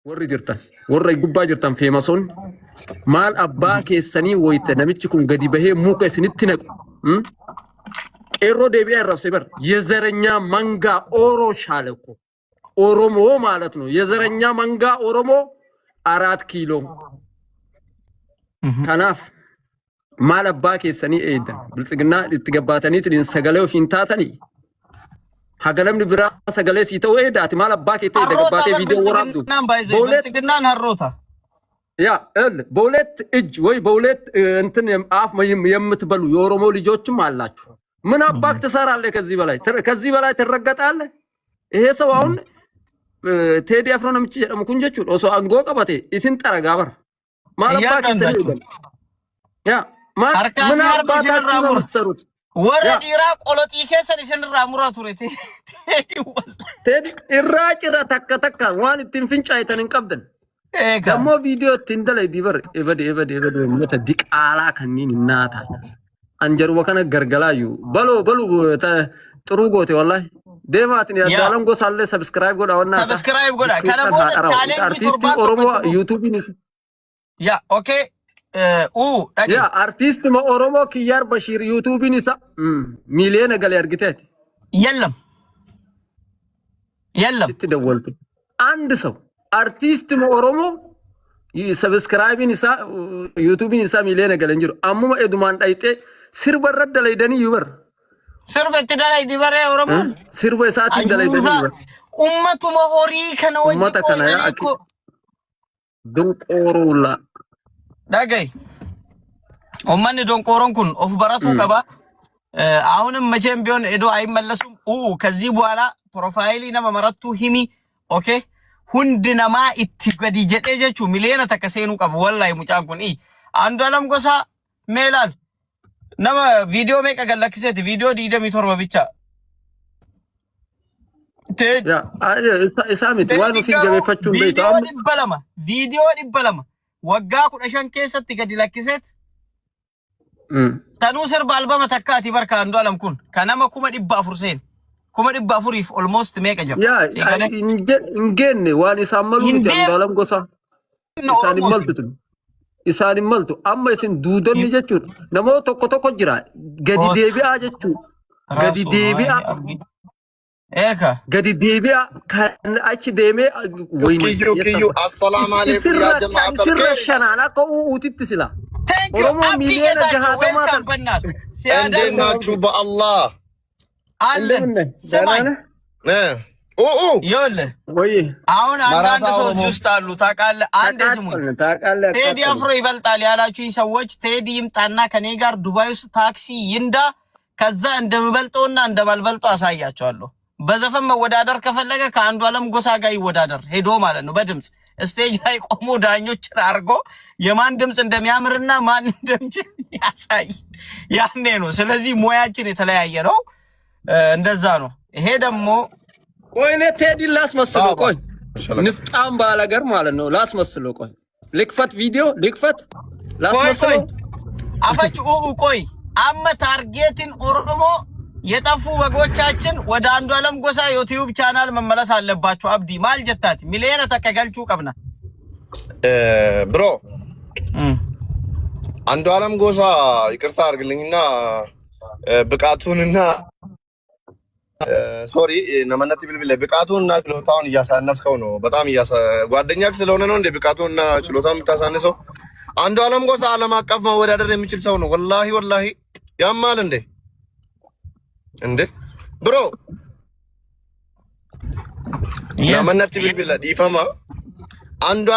warri jirtan warra gubbaa jirtan feemasoon maal abbaa keessanii woyte namichi kun gadi bahee muka isinitti naqu qeerroo deebi'ee arrabse bar የዘረኛ መንጋ ኦሮ ሻለኮ ኦሮሞ ማለት ነው የዘረኛ መንጋ ኦሮሞ 4 ኪሎ ከናፍ ማል አbbaa keessanii eedan bilጽግና ልትገባተኒ ትልን ሰገለው ፊንታተኒ hagalamni bira sagalee si ta'u eedaati maal abbaa keettee dagabaatee viidiyoo waraabdu booletignaan harroota ያ በሁለት እጅ ወይ በሁለት እንትን አፍ የምትበሉ የኦሮሞ ልጆችም አላችሁ ምን አባክ ተሰራለህ ከዚህ በላይ ትረገጣለህ ይሄ ሰው አሁን ቴዲ አፍሮ ነው ምኩንጀቹ ኦሶ አንጎ ቀበቴ ኢሲን ጠረጋበር ማል አባክ ሰለይ ያ ምን አባክ ተሰሩት ወረ ዲራ ቆሎቲ ከሰን ይሰንራ ሙራቱ ረቴ ቴዲ ኢራጭራ ተከተካ ዋን ትንፍንጫ አይተን እንቀብደን ደሞ ቪዲዮ ትንደለ ዲበር ኤበደ ወመተ ዲቃላ ከኒን እናታ አንጀሩ ወከነ ገርገላዩ በሎ ጥሩ ጎቴ ወላሂ ደማትን ያዳለም ጎሳለ ሰብስክራይብ ጎዳውና ሰብስክራይብ ጎዳ ከነቦ ቻሌንጅ አርቲስት ኦሮሞ ዩቲዩብን ያ ኦኬ ያ አርቲስት ኦሮሞ ኪያር በሺር ዩቲዩብን ይሳ ሚሊዮን ገለ ያርግተት የለም ትደወልኩ አንድ ሰው አርቲስት ኦሮሞ ሰብስክራይብን ይሳ ዩቲዩብን ይሳ ሚሊዮን ገለ እንጅሩ አሙማ ኤዱማን ዳይጤ ሲርበረደ ለይደኒ ይበር ሲርበተ ደላይ ዲበረ ኦሮሞ ሲርበ ሳት ደለይደኒ ይበር ኡመቱ መሆሪ ከነወጅ እኮ ዶንቆሮላ ዳገይ ኡመን ዶንቆሮን ኩን ኦፍ በራቱ ቀባ አሁንም መቼም ቢሆን ኤዶ አይመለሱም ከዚህ በኋላ ፕሮፋይሊ ነመረቱ ሂሚ ኦኬ ሁንድነማ ኢትገዲ ጀጤ ጀቹ ሚሊዮን ተከሰኑ ቀብ ወላይ ሙጫን ኩን አንዱ አለም ጎሳ ሜላል ነማ ቪዲዮ ሜቀ ገለክሰት ቪዲዮ ዲደም ይተርበ ብቻ ያ ኢሳሚት ዋኑ ፊገበ ፈቹን በይታም ቪዲዮ ዲበለማ ወጋ ኩደሸን ከሰት ገዲ ለክሰት ተኑ ስር ባልበመ ተካቲ በርካ አንዱ አለም ኩን ከነማ ኩመ ዲባ ፉርሴን ኩመ ዲባ ፉሪፍ ኦልሞስት ሜቀ ጀም ያ እንገን ዋን ኢሳመሉ አንዱ አለም ጎሳ ኢሳኒ መልቱ አማ ኢሲን ዱዶኒ ጀቹ ነሞ ቶኮ ጅራ ገዲ ዴቢአ ጀቹ ገዲ ዴቢአ ኤካ ገዲ ዴቢአ አቺ ዴሜ ወይኔ ኪዩ አሰላሙ አለይኩም ያ ጀማዓት ሲረሸናና ከኡቲት ሲላ ኦሮሞ ሚሊዮን ጀሃተማ ተበናት እንደናችሁ በአላህ አለን ሰማኝ ይወለ ወይ አሁን አንድ ሰው ውስጥ አሉ ታቃለ አንድ ስሙኝ ቴዲ አፍሮ ይበልጣል ያላችሁኝ ሰዎች ቴዲ ይምጣና ከኔ ጋር ዱባይ ውስጥ ታክሲ ይንዳ ከዛ እንደምበልጠውና እንደባልበልጠው አሳያቸዋለሁ በዘፈን መወዳደር ከፈለገ ከአንዱ አለም ጎሳ ጋር ይወዳደር ሄዶ ማለት ነው በድምጽ ስቴጅ ላይ ቆሞ ዳኞች አርጎ የማን ድምጽ እንደሚያምርና ማን እንደምችል ያሳይ ያኔ ነው ስለዚህ ሞያችን የተለያየ ነው እንደዛ ነው ይሄ ደግሞ ወይኔ ቴዲ ላስመስሎ ቆይ ንፍጣም ባላገር ማለት ነው ላስመስሎ ቆይ ልክፈት ቪዲዮ ልክፈት ላስመስሎ አፈጭ ቆይ አመ ታርጌትን ኦሮሞ የጠፉ በጎቻችን ወደ አንዱ አለም ጎሳ ዩቲዩብ ቻናል መመለስ አለባቸው አብዲ ማልጀታት ሚሊዮን ተከገልቹ ቀብና ብሮ አንዱ አለም ጎሳ ይቅርታ አርግልኝና ብቃቱንና ሶሪ ነመነት ቢልቢል ብቃቱንና ችሎታውን ያሳነስከው ነው በጣም ጓደኛክ ስለሆነ ነው እንደ ብቃቱንና ችሎታውን የምታሳነሰው አንዱ አለም ጎሳ ዓለም አቀፍ መወዳደር የሚችል ሰው ነው ወላሂ ያማል እንዴ ብሮ ነመነት ቢልቢል ዲፈማ አንዱ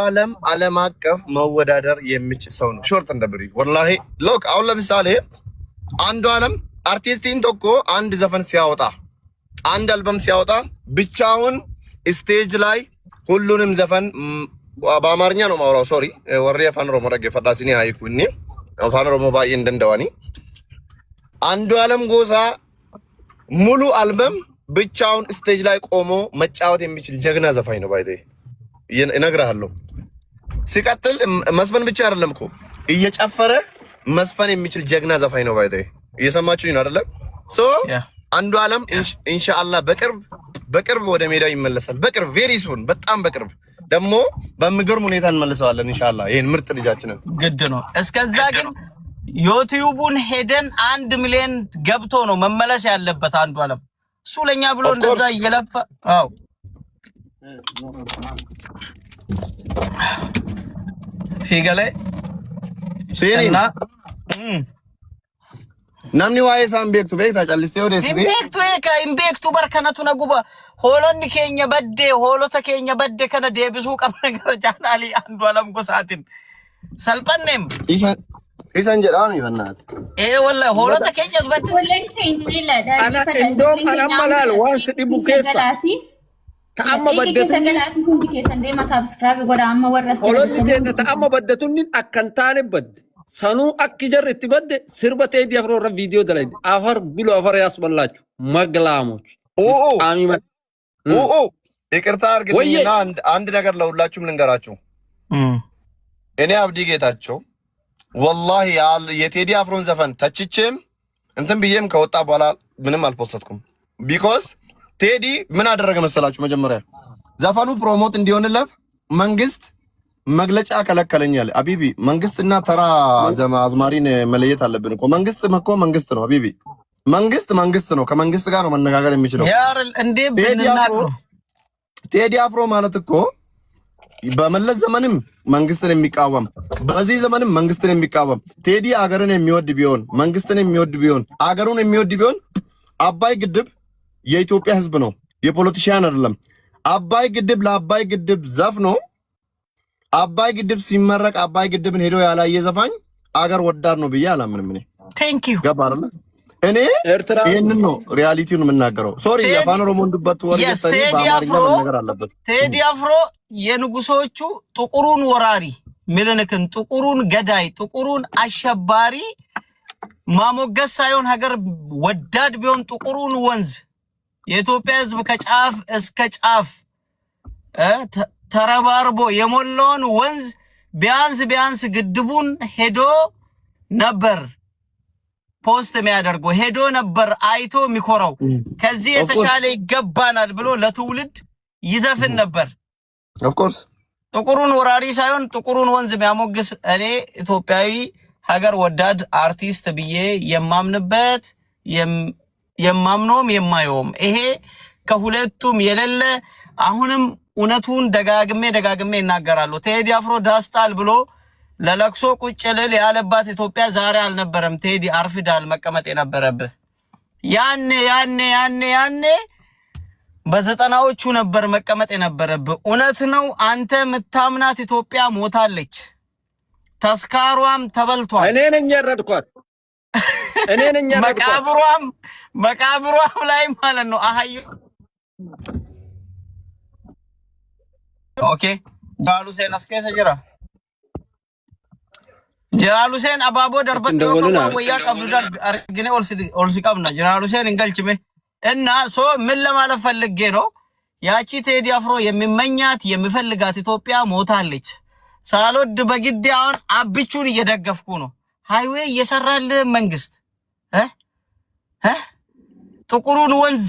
አለም ዓለም አቀፍ መወዳደር የሚችል ሰው ነው ሾርት እንደብሪ ወላሂ ሎክ አሁን ለምሳሌ አንዱ አለም አርቲስቲን ቶኮ አንድ ዘፈን ሲያወጣ አንድ አልበም ሲያወጣ ብቻውን ስቴጅ ላይ ሁሉንም ዘፈን በአማርኛ ነው ማውራው ሶሪ ወሬ አፋን ኦሮሞ ረገ ፈዳሲኒ አይኩኒ አፋን ኦሮሞ ባይ እንደንደዋኒ አንዱ አለም ጎሳ ሙሉ አልበም ብቻውን ስቴጅ ላይ ቆሞ መጫወት የሚችል ጀግና ዘፋኝ ነው ባይዴ እነግራለሁ ሲቀጥል መስፈን ብቻ አይደለም እኮ እየጨፈረ መስፈን የሚችል ጀግና ዘፋኝ ነው ባይዴ እየሰማችሁኝ ነው አይደለም ሶ አንዱ ዓለም ኢንሻአላህ በቅርብ ወደ ሜዳው ይመለሳል። በቅርብ ቬሪ ሱን፣ በጣም በቅርብ ደግሞ በሚገርም ሁኔታ እንመልሰዋለን ኢንሻአላህ። ይሄን ምርጥ ልጃችንን ግድ ነው። እስከዛ ግን ዩቲዩቡን ሄደን 1 ሚሊዮን ገብቶ ነው መመለስ ያለበት አንዱ ዓለም። እሱ ለኛ ብሎ እንደዛ እየለፋ አው ሲገለ ሲሪና namni waa'ee isaan beektu beektaa callistee odeessitee beektu barkanatu naguba hoolonni keenya badde hoolota keenya badde kana deebisuu qabna gara jaalaali andu alam gosaatin salphanneem isan jedhaami bannaati wallahi hoolota keenya badde hoolonni keenya ila ana indoom ana malal waansi dhibu keessa ta'amma baddetu sagalaati hundi keessan deema subscribe godha amma warra hoolonni keenya ta'amma baddetu akkan taane badde Sanu akki jarri itti badde sirba Teedii Afroo irra viidiyoo dalayde afar bilo afar yaasballaችሁ መግላሞች ይቅርታ አድርግልኝና አንድ ነገር ለሁላችሁም ልንገራችሁ። እኔ አብዲ ጌታቸው ወላሂ የቴዲ አፍሮን ዘፈን ተችቼም እንትን ብዬም ከወጣ በኋላ ምንም አልፖስትኩም። ቢኮዝ ቴዲ ምን አደረገ መሰላችሁ? መጀመሪያ ዘፈኑ ፕሮሞት እንዲሆንለት መንግስት መግለጫ ከለከለኛል። አቢቢ መንግስትና ተራ አዝማሪን መለየት አለብን እኮ። መንግስት መንግስት ነው አቢቢ። መንግስት ነው። ከመንግስት ጋር ነው መነጋገር የሚችለው። ያር እንዴ ብንናገር ቴዲ አፍሮ ማለት እኮ በመለስ ዘመንም መንግስትን የሚቃወም በዚህ ዘመንም መንግስትን የሚቃወም ቴዲ አገርን የሚወድ ቢሆን መንግስትን የሚወድ ቢሆን አገሩን የሚወድ ቢሆን አባይ ግድብ የኢትዮጵያ ህዝብ ነው፣ የፖለቲሽያን አይደለም። አባይ ግድብ ለአባይ ግድብ ዘፍኖ አባይ ግድብ ሲመረቅ አባይ ግድብን ሄዶ ያላየ ዘፋኝ አገር ወዳድ ነው ብዬ አላምንም። እኔ ቴንክ ዩ ገባ አይደል? እኔ ይሄንን ነው ሪያሊቲውን የምናገረው። ሶሪ የፋን ኦሮሞ እንድበት ወር የሰሪ በአማርኛ ነገር አለበት። ቴዲ አፍሮ የንጉሶቹ ጥቁሩን ወራሪ ምልንክን ጥቁሩን ገዳይ ጥቁሩን አሸባሪ ማሞገስ ሳይሆን ሀገር ወዳድ ቢሆን ጥቁሩን ወንዝ የኢትዮጵያ ህዝብ ከጫፍ እስከ ጫፍ ተረባርቦ የሞላውን ወንዝ ቢያንስ ግድቡን ሄዶ ነበር ፖስት የሚያደርገው ሄዶ ነበር አይቶ የሚኮራው። ከዚህ የተሻለ ይገባናል ብሎ ለትውልድ ይዘፍን ነበር። ኦፍ ኮርስ ጥቁሩን ወራሪ ሳይሆን ጥቁሩን ወንዝ የሚያሞግስ እኔ ኢትዮጵያዊ ሀገር ወዳድ አርቲስት ብዬ የማምንበት የማምነውም የማየውም ይሄ ከሁለቱም የሌለ አሁንም እውነቱን ደጋግሜ እናገራለሁ። ቴዲ አፍሮ ዳስታል ብሎ ለለቅሶ ቁጭ ልል ያለባት ኢትዮጵያ ዛሬ አልነበረም። ቴዲ አርፍዳል መቀመጥ የነበረብህ ያኔ በዘጠናዎቹ ነበር መቀመጥ የነበረብህ። እውነት ነው። አንተ የምታምናት ኢትዮጵያ ሞታለች፣ ተስካሯም ተበልቷል። እኔ ነኝ ያረድኳት። መቃብሯም ላይ ማለት ነው አሃዩ ኦኬ ዳሉ ሴን አስከሰ ጀራሉ ሴን አባቦ ደርበት ወያ ቀብዱዳል አርግኔ ኦልሲ ቀብና ጀራሉ ሴን እንገልጭሜ እና ሶ ምን ለማለት ፈልጌ ነው ያቺ ቴዲ አፍሮ የሚመኛት የሚፈልጋት ኢትዮጵያ ሞታለች። ሳልወድ በግድ አሁን አብቹን እየደገፍኩ ነው። ሃይዌይ እየሰራል መንግስት ጥቁሩን ወንዝ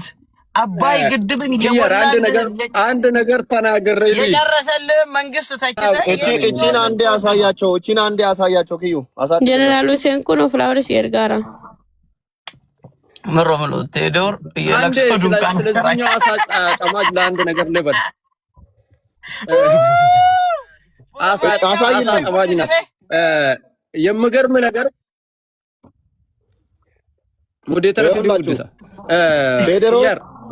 አባይ ግድብን ይወራል። አንድ ነገር ተናገረ የጨረሰል መንግስት ተከተ እቺን አንዴ ያሳያቸው ክዩ ጀነራል ሁሴን ኩኖ ፍላወርስ የርጋራ ምሮምሎ ቴዶር የለክሶ ዱንካን ስለዚህኛው አሳጫማጅ ለአንድ ነገር ልበል አሳጫማጅ ነው። የምገርም ነገር ወደ ተረፈ ዲውድሳ ቴዶር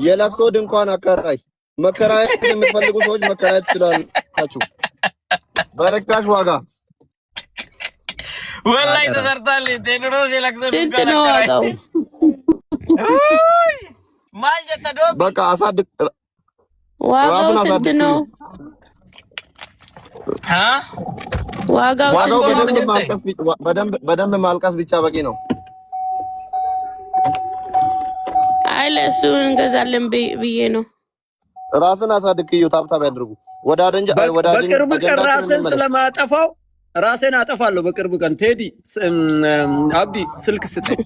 የለክሶ ድንኳን አከራይ መከራየት የምትፈልጉ ሰዎች መከራየት ትችላላችሁ በርካሽ ዋጋ። ወላይ ተሰርታል። ቴዶሮስ የለክሶ ድንኳን ዋጋው ማል ተዶብ በቃ አሳድቅ ዋጋው ስንት ነው? ዋጋው በደንብ ማልቀስ ብቻ በቂ ነው። አይለሱ እንገዛለን ብዬ ነው። ራስን አሳድቅዩ ታብታብ ያድርጉ። በቅርብ ቀን ራስን ስለማጠፋው ራስን አጠፋለሁ በቅርብ ቀን። ቴዲ አብዲ ስልክ ስጠኝ።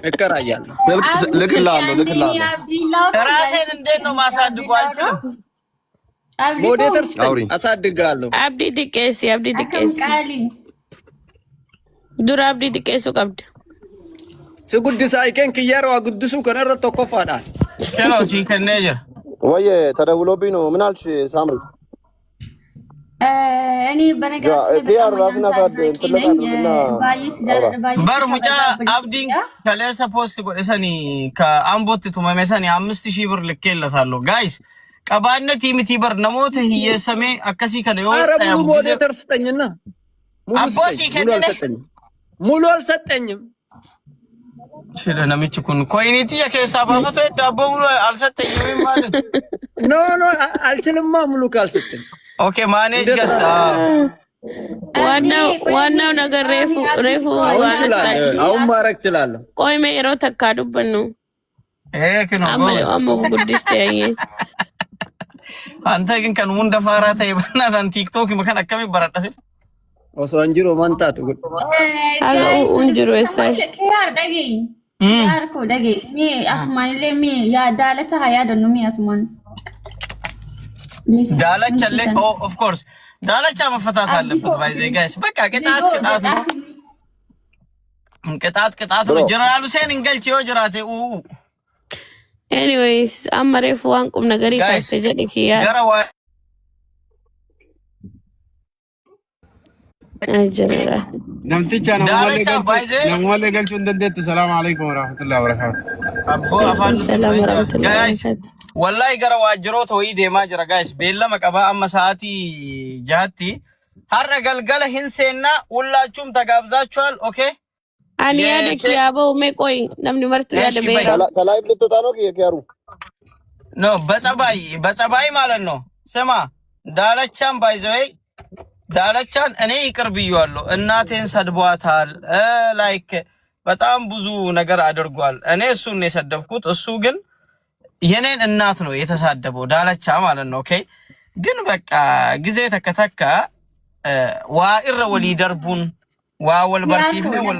እከራያለሁ። ልክላለሁ። ራሴን እንዴት ነው ማሳድጎ አልችልም። ሞዴተር አሳድጋለሁ። አብዲ ዲቄሲ ዱራ አብዲ ዲቄሱ ቀብድ ስጉድሳ አይከን ክያረዋ ጉድሱ ከነረ ተቆፋዳ ከሎሲ ከነጀር ወይ ተደውሎብኝ ነው። ምን አልሽ ሳምሪ? እኔ በነገራችን በርሙጫ አብዲን ከለሰ ፖስት ጎደሰኒ ከአምቦት ቱመመሰኒ 5000 ብር ልኬለታለሁ። ጋይስ ቀባነት ይምቲ በር ነሞት ህየሰሜ አከሲ ከነዮ ሙሉ ሞዴተር ስጠኝና አቦሲ ከነነ ሙሉ አልሰጠኝም። ስለነምች ኩን ኮይኒቲ የከሳ ባፈተ ዳቦ ሙሉ አልሰጠኝም ማለት ኖ አልችልምማ ሙሉ ካልሰጠኝ ኦኬ ማኔጅ ገስታ ዋናው ነገር ሬፉ ዋናሳች አሁን ማረግ እችላለሁ። ቆይ ሜሮ ተካዱብን ነው አሞ ጉዲስት ያየ አንተ ግን ከን ሙንደ ፋራታ ይበናታን ቲክቶክ መከን አከም ይበራዳስ ኦሶ አንጅሮ ማንታት ጉድ አሎ እንጅሮ እሰይ ኪያር ደጌ ሚ አስማን ለሚ ያ ዳለታ ያ ደኑ ሚ አስማን ዳለቻ ኦፍ ኮርስ ዳለቻ መፈታት አለበት። ባይዘ ጋይስ በቃ ቅጣት ነው። ጀነራል ሁሴን እንገልጭ ጅራቴ ኤኒዌይስ አመሬፉ አንቁም ነገር ይካስተጀልኪያ ጀነራል نمتيجا نموالي قلت اندندت السلام عليكم ورحمة الله وبركاته أبو أفان السلام ورحمة الله وبركاته والله قرأ واجروت ويدي ما جرى قايس بيلا مكبا أما ساعتي جهتي هر قلقل هنسينا ولا جم تقابزات شوال أوكي أنا يادك يا أبو ميكوين نمني مرتو ياد بيرا كلايب لفتوتانو كيارو نو بس أباي مالنو سما دالتشام بايزوي ዳለቻን እኔ ይቅር ብዬዋለሁ። እናቴን ሰድቧታል። ላይክ በጣም ብዙ ነገር አድርጓል። እኔ እሱን የሰደብኩት እሱ ግን የኔን እናት ነው የተሳደበው ዳለቻ ማለት ነው። ኦኬ ግን በቃ ጊዜ ተከተካ ዋኢረ ወሊደርቡን ዋወል በርሲፍ ነው ወል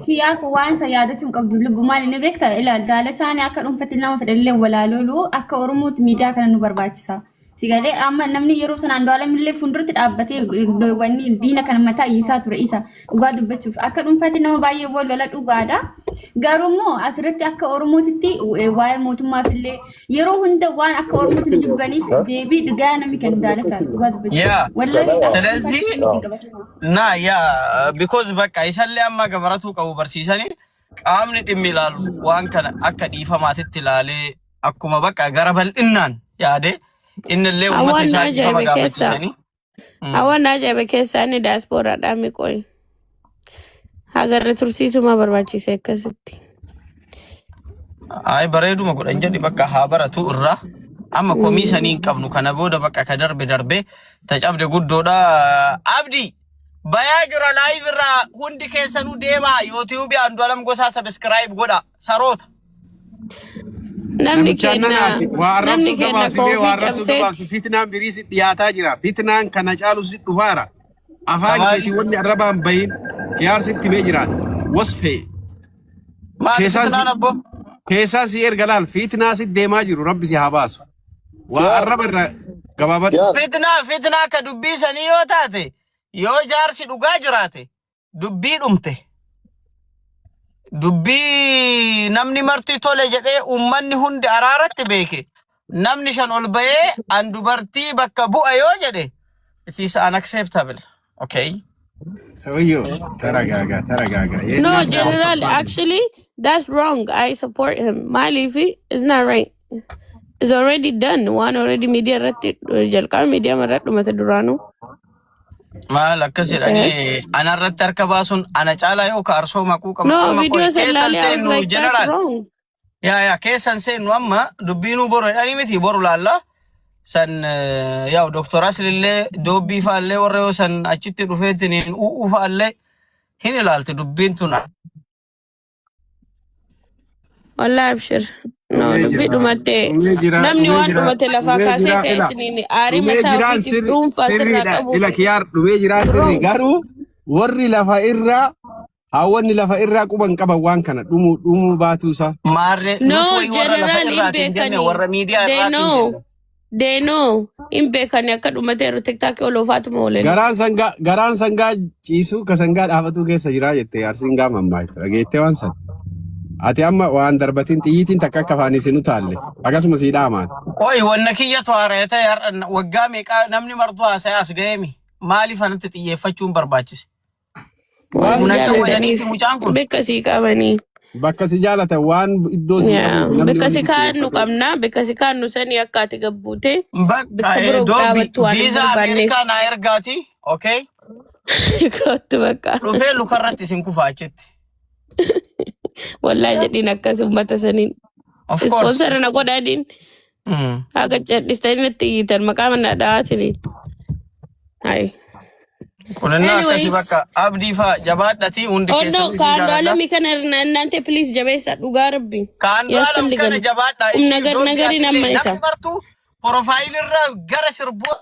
ኪያኩ ዋንሳ ያደቱን ቀብዱ ልብ ማል ነቤክታ ኢላ ዳለቻን ያከዱን ፈትናው ፈደለ ወላሉሉ አከ ኦሮሞት ሚዲያ ከነኑ በርባችሳ sigale amma namni yeroo san andu ala mille fundurti dhaabate wani diina kan mata isa ture isa dhugaa dubbachuuf akka dhuunfaatti nama baay'ee walola dhugaadha garuu asirratti akka oromooti waa'ee mootummaa fillee yeroo hunda waan akka oromooti dubbaniif deebii dhugaa namni kan daalacha dhugaa dubbachuuf wallahi ስለዚህ na ya because በቃ ይሰለ አማ ገበረቱ ቀው በርሲሰኒ qaamni dhimmilalu waan kana akka dhiifamaatitti ilaale akkuma በቃ ገረበል እናን ያደ inillee ummata isaa dhama gaafachiisanii awan ajaa'ibaa keessaani diasporaadhaan miqooyi hagarra tursiisuma barbaachise akkasitti ay bareeduma godhan jedhi bakka haa baratu irraa amma komii sanii hin qabnu kana booda bakka ka darbe tacabde guddoodha abdi bayaa jira live irraa hundi keessanuu deemaa YouTube Andu'alam Gosaa subscribe godha saroota namni kenna fitnaan biriis dhiyaataa jira fitnaan kana caalu si dhufaara afaan keetii wanni arrabaan bahin kiyaar sitti mee jiraata wasfee keessaa si erga laal fitnaa si deemaa jiru rabbi si haa baasu waa arraba irra gabaabadhu fitnaa ka dubbii sanii yoo taate yoo jaarsi dhugaa jiraate dubbii dhumte dubbii namni marti tole jedhee ummanni hundi araaratti beeke namni shan ol bahee an dubartii bakka bu'a yoo jedhe it is unacceptable. Okay ሰውዬው ተረጋጋ no general actually that's wrong. I support him. Malifi is not right. It's already done. One already media ratti jalqa media maradhu mata duranu maal akkasidhani ana irratti harka baasun ana caalaa yoo ka arsoo maquu qabu no video sellaalee like that's wrong ya keessan seenu amma dubbiinuu boru jedhanii miti boru laalla san yaw doktora silillee doobbii faallee warra yoo san achitti dhufeetiniin u'uu faallee hin ilaalte dubbiin tun wallahi abshir no dubbii dhumatte namni waan dhumatte lafaa kaasee ta'etiniin aarii mataa ofiitti dhuunfaa sirraa qabu ila kiyaar dhumee jiraan sirri garuu warri lafa irraa Hawwanni lafa irraa quban qaban waan kana dhumuu baatuusa. Maarree No, general in they know in beekani akka dhumateeru TikTok oloofaatuma oolan. Garaan sangaa ciisu ka sangaa dhaabatu keessa jira jettee Arsiin gaama ammaa dhageettee waan san. Ati amma waan darbatiin xiyyiitiin takka akka afaan isin utaalle akkasuma sii dhaamaan. Oy wanna kiyya to'areeta waggaa meeqa namni martuu haasa'e as ga'eemi maaliif anatti xiyyeeffachuun barbaachise? Bakka sii qabanii. Bakka si jaalata waan iddoo si qabu. Bakka si kaannu qabna bakka si kaannu sanii akka ati gabbuute. Bakka biiza Ameerikaa na ergaati. Okay. Kottu bakka. Dhufee lukarratti isin kufaachetti. Wallahi jedhin akkas ummata saniin. Sponsor na godhaadhin. Haga cadhistanii natti iyyitan maqaa manna dhaatiniin. Hai. Kunanna akkasi bakka abdii fa jabaadhati hundi keessa. No, kaandaalami kana እናንተ please jabeessa dhugaa rabbi. Kaandaalami kana jabaadha. Nagari namma isa. Profaayilirra gara sirboo